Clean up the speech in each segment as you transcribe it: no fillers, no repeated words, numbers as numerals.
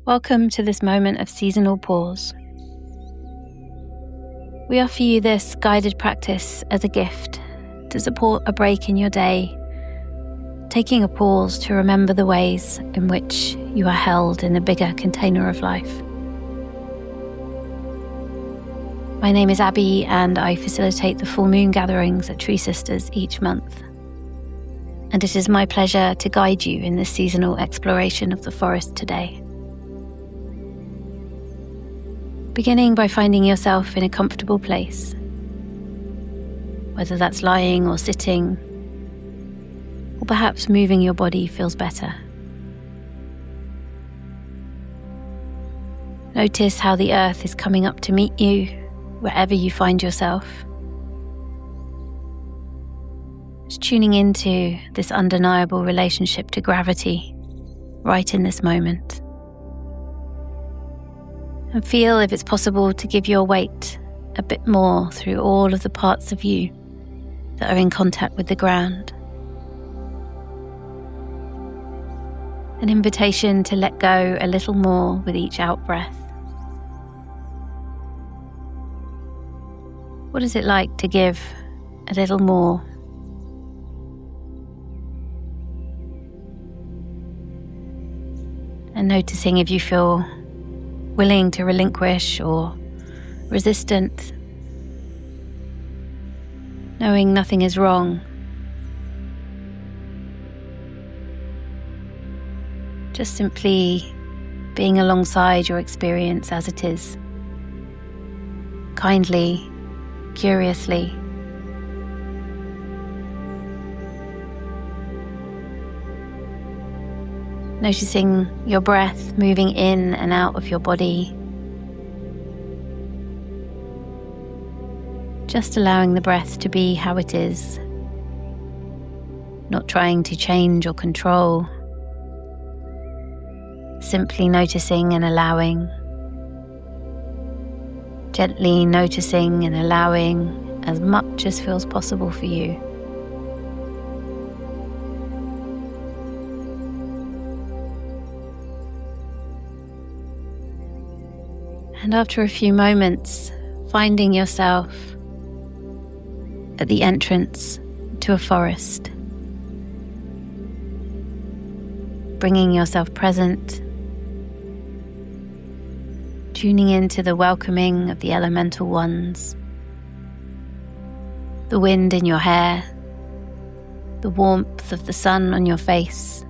Welcome to this moment of seasonal pause. We offer you this guided practice as a gift to support a break in your day, taking a pause to remember the ways in which you are held in the bigger container of life. My name is Abby and I facilitate the full moon gatherings at Tree Sisters each month. And it is my pleasure to guide you in this seasonal exploration of the forest today. Beginning by finding yourself in a comfortable place, whether that's lying or sitting, or perhaps moving your body feels better. Notice how the earth is coming up to meet you wherever you find yourself. Just tuning into this undeniable relationship to gravity right in this moment. And feel if it's possible to give your weight a bit more through all of the parts of you that are in contact with the ground. An invitation to let go a little more with each out-breath. What is it like to give a little more? And noticing if you feel willing to relinquish or resistant, knowing nothing is wrong. Just simply being alongside your experience as it is, kindly, curiously. Noticing your breath moving in and out of your body. Just allowing the breath to be how it is. Not trying to change or control. Simply noticing and allowing. Gently noticing and allowing as much as feels possible for you. And after a few moments, finding yourself at the entrance to a forest, bringing yourself present, tuning into the welcoming of the elemental ones, the wind in your hair, the warmth of the sun on your face,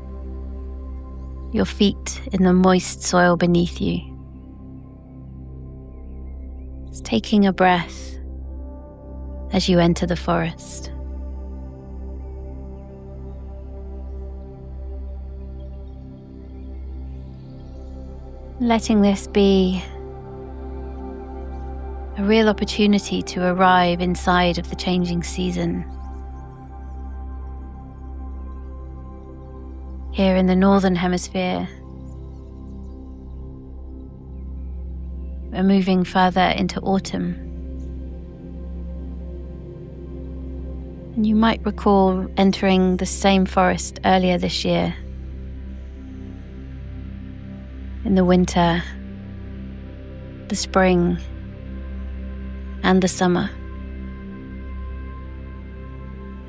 your feet in the moist soil beneath you. Taking a breath as you enter the forest. Letting this be a real opportunity to arrive inside of the changing season. Here in the Northern Hemisphere, we're moving further into autumn. And you might recall entering the same forest earlier this year. In the winter, the spring, and the summer.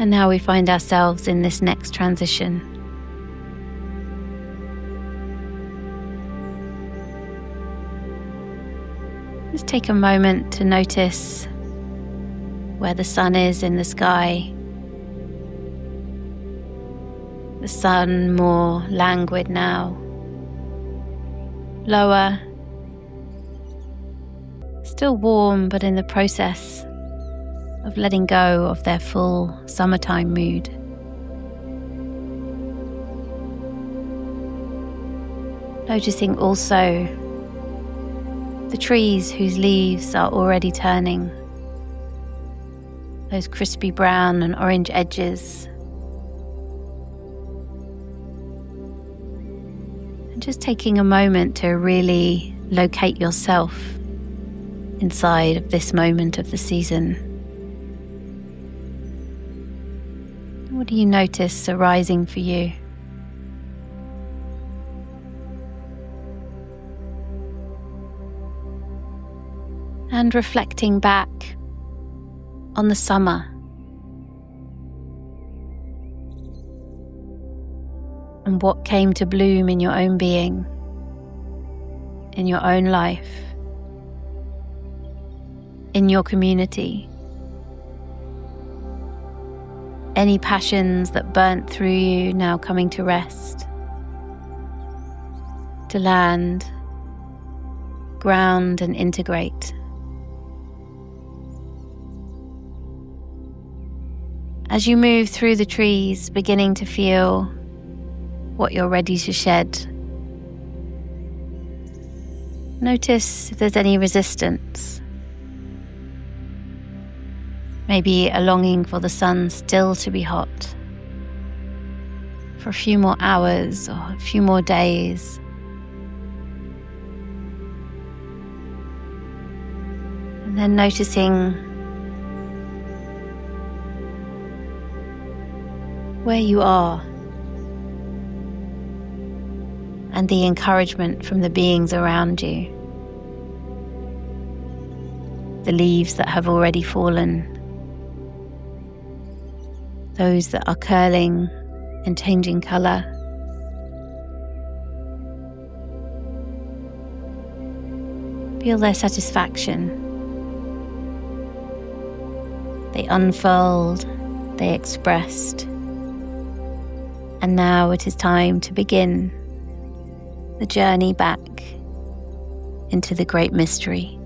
And now we find ourselves in this next transition. Just take a moment to notice where the sun is in the sky. The sun more languid now. Lower. Still warm, but in the process of letting go of their full summertime mood. Noticing also the trees whose leaves are already turning, those crispy brown and orange edges. And just taking a moment to really locate yourself inside of this moment of the season. What do you notice arising for you? and reflecting back on the summer. And what came to bloom in your own being, in your own life, in your community. Any passions that burnt through you now coming to rest, to land, ground and integrate. As you move through the trees, beginning to feel what you're ready to shed, notice if there's any resistance. Maybe a longing for the sun still to be hot, for a few more hours or a few more days. And then noticing where you are and the encouragement from the beings around you. The leaves that have already fallen, those that are curling and changing colour. Feel their satisfaction. They unfurled, they expressed, and now it is time to begin the journey back into the great mystery.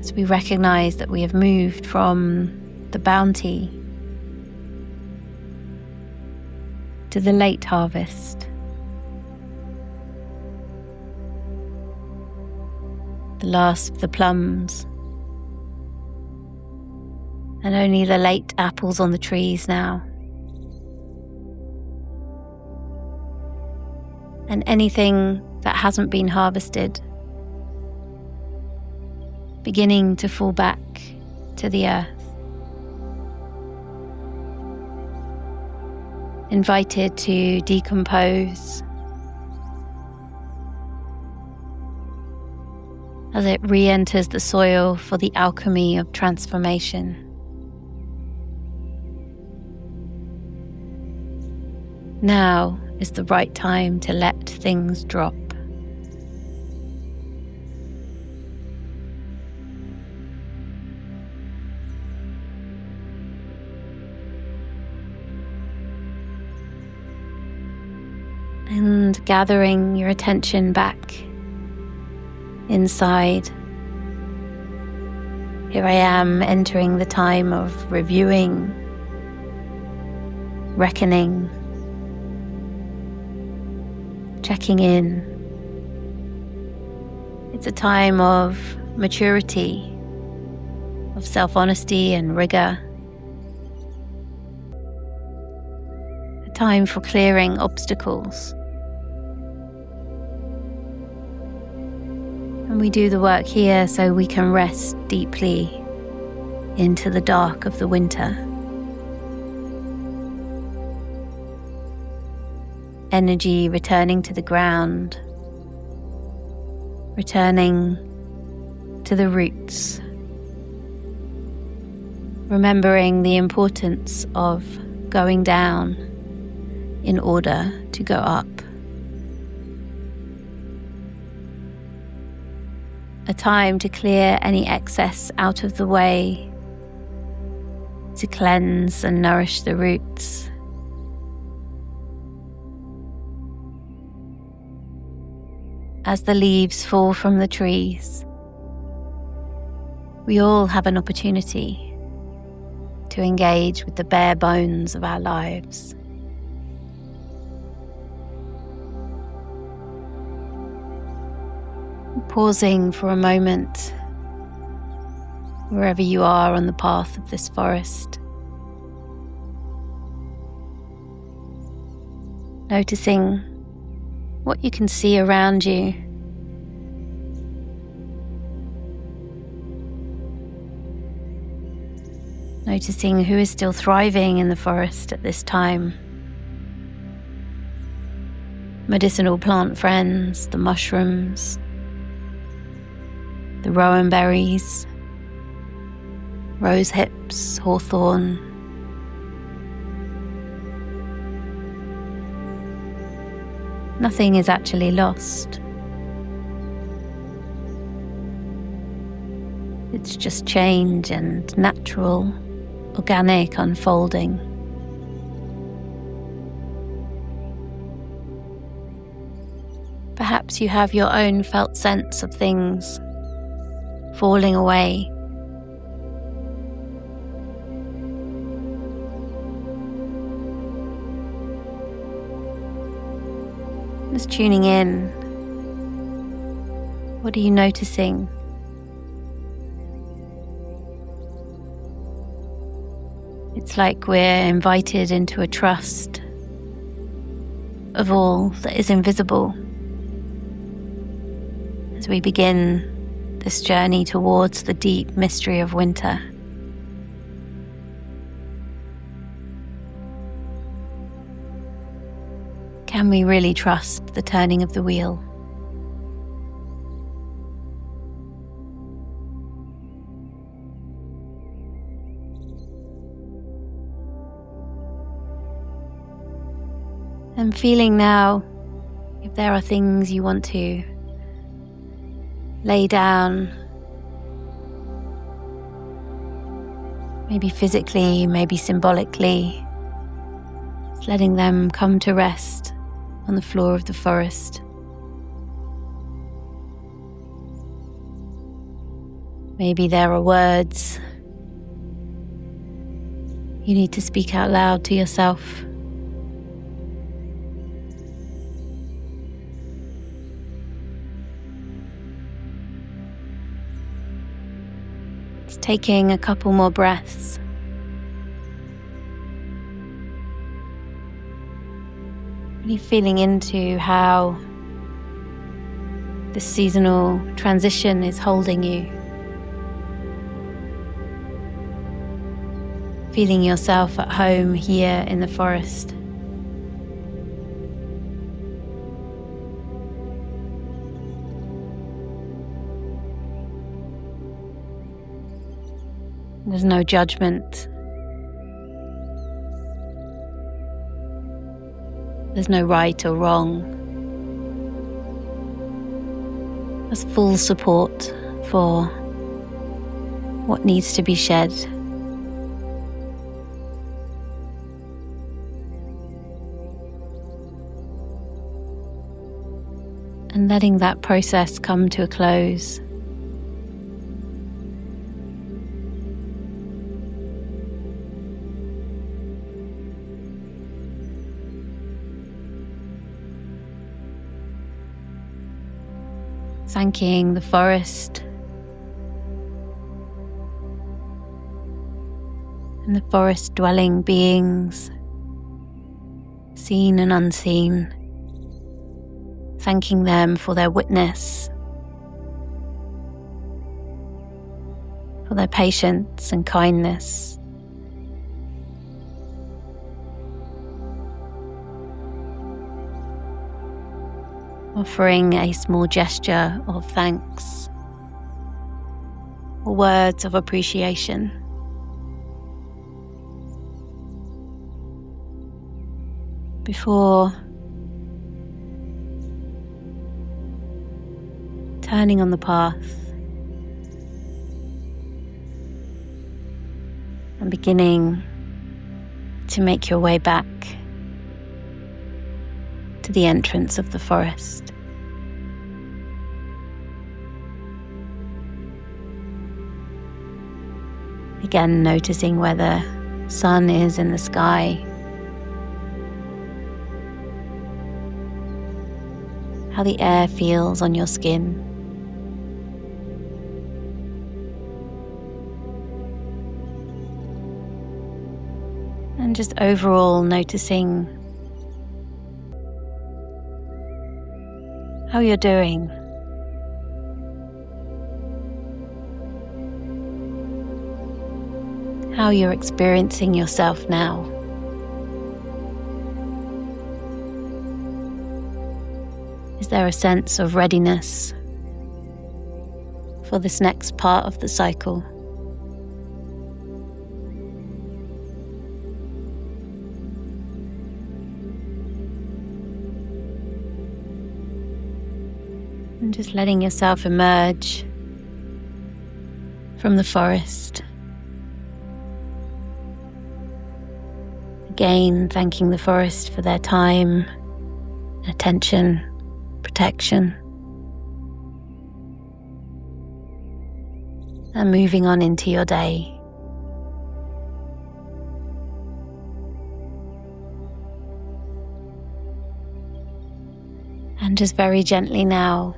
As we recognize that we have moved from the bounty to the late harvest, the last of the plums, and only the late apples on the trees now. And anything that hasn't been harvested beginning to fall back to the earth. Invited to decompose as it re-enters the soil for the alchemy of transformation. Now is the right time to let things drop. And gathering your attention back inside. Here I am entering the time of reviewing, reckoning, checking in. It's a time of maturity, of self-honesty and rigor. A time for clearing obstacles. And we do the work here so we can rest deeply into the dark of the winter. Energy returning to the ground, returning to the roots, remembering the importance of going down in order to go up. A time to clear any excess out of the way, to cleanse and nourish the roots. As the leaves fall from the trees, we all have an opportunity to engage with the bare bones of our lives. Pausing for a moment, wherever you are on the path of this forest. Noticing what you can see around you. Noticing who is still thriving in the forest at this time. medicinal plant friends, the mushrooms, the rowan berries, rose hips, hawthorn. Nothing is actually lost. It's just change and natural, organic unfolding. Perhaps you have your own felt sense of things falling away. Just tuning in. What are you noticing? It's like we're invited into a trust of all that is invisible as we begin this journey towards the deep mystery of winter. Can we really trust the turning of the wheel? And feeling now if there are things you want to lay down, maybe physically, maybe symbolically, just letting them come to rest on the floor of the forest. Maybe there are words you need to speak out loud to yourself. It's taking a couple more breaths. Really feeling into how this seasonal transition is holding you. Feeling yourself at home here in the forest. There's no judgment. There's no right or wrong. There's full support for what needs to be shed. And letting that process come to a close. Thanking the forest and the forest-dwelling beings, seen and unseen. Thanking them for their witness, for their patience and kindness. Offering a small gesture of thanks or words of appreciation. Before turning on the path and beginning to make your way back to the entrance of the forest. Again, noticing where the sun is in the sky, how the air feels on your skin. And just overall noticing how you're doing. How you're experiencing yourself now. Is there a sense of readiness for this next part of the cycle? And just letting yourself emerge from the forest. Again, thanking the forest for their time, attention, protection. And moving on into your day. And just very gently now,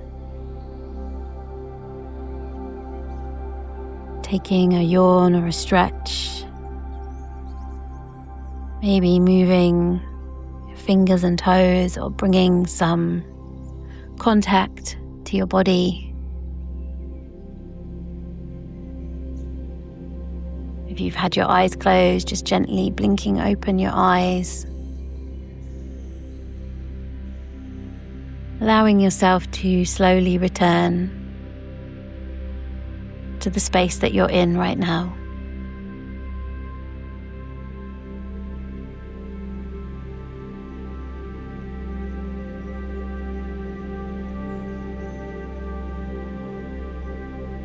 taking a yawn or a stretch, maybe moving your fingers and toes or bringing some contact to your body. If you've had your eyes closed, just gently blinking open your eyes, allowing yourself to slowly return to the space that you're in right now.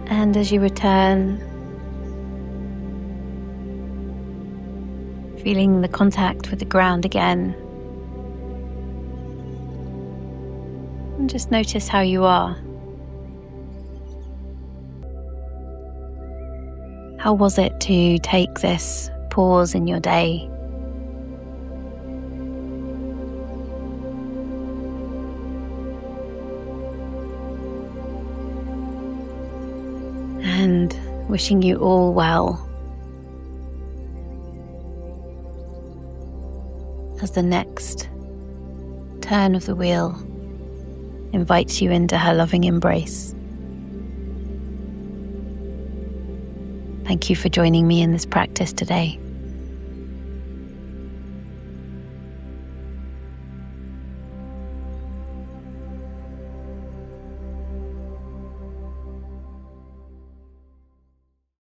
And as you return, feeling the contact with the ground again, and just notice how you are. How was it to take this pause in your day? And wishing you all well as the next turn of the wheel invites you into her loving embrace. Thank you for joining me in this practice today.